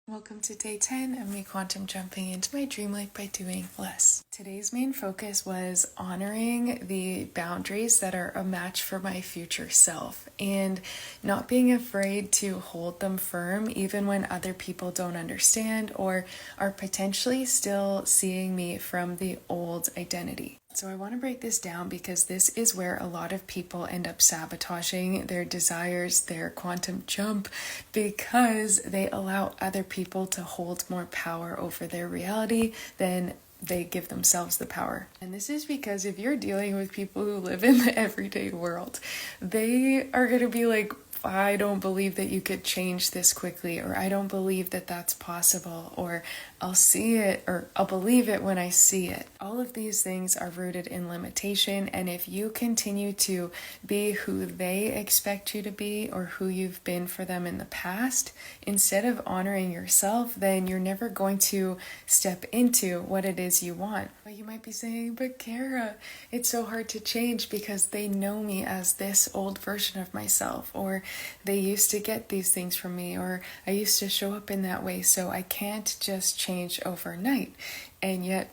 Welcome to day 10 of me quantum jumping into my dream life by doing less. Today's main focus was honoring the boundaries that are a match for my future self and not being afraid to hold them firm even when other people don't understand or are potentially still seeing me from the old identity. So I want to break this down because this is where a lot of people end up sabotaging their desires, their quantum jump, because they allow other people to hold more power over their reality than they give themselves the power. And this is because if you're dealing with people who live in the everyday world, they are going to be like, I don't believe that you could change this quickly, or I don't believe that that's possible, or I'll see it, or I'll believe it when I see it. All of these things are rooted in limitation, and if you continue to be who they expect you to be or who you've been for them in the past, instead of honoring yourself, then you're never going to step into what it is you want. But you might be saying, but Kara, it's so hard to change because they know me as this old version of myself, or they used to get these things from me, or I used to show up in that way, so I can't just change overnight. And yet,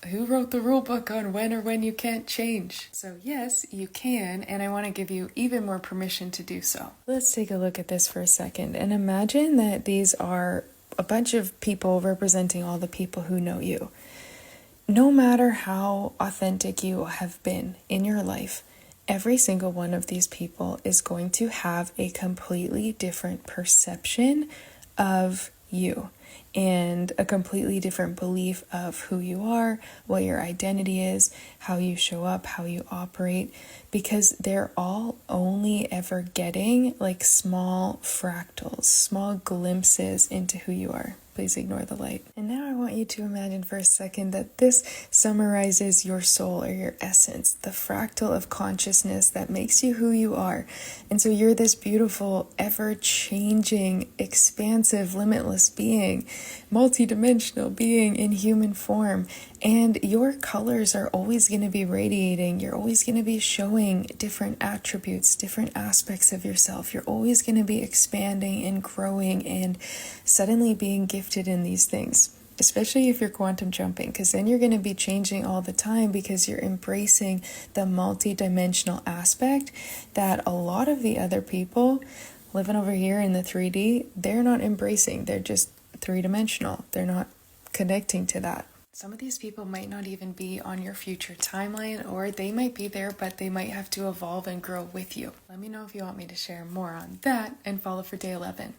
who wrote the rule book on when you can't change? So yes, you can, and I want to give you even more permission to do so. Let's take a look at this for a second, and imagine that these are a bunch of people representing all the people who know you. No matter how authentic you have been in your life, every single one of these people is going to have a completely different perception of you and a completely different belief of who you are, what your identity is, how you show up, how you operate, because they're all only ever getting like small fractals, small glimpses into who you are. Please ignore the light. And now I want you to imagine for a second that this summarizes your soul or your essence, the fractal of consciousness that makes you who you are. And so you're this beautiful, ever-changing, expansive, limitless being, multidimensional being in human form. And your colors are always going to be radiating. You're always going to be showing different attributes, different aspects of yourself. You're always going to be expanding and growing and suddenly being gifted in these things, especially if you're quantum jumping, because then you're going to be changing all the time because you're embracing the multi-dimensional aspect that a lot of the other people living over here in the 3D, they're not embracing. They're just three-dimensional. They're not connecting to that. Some of these people might not even be on your future timeline, or they might be there, but they might have to evolve and grow with you. Let me know if you want me to share more on that, and follow for day 11.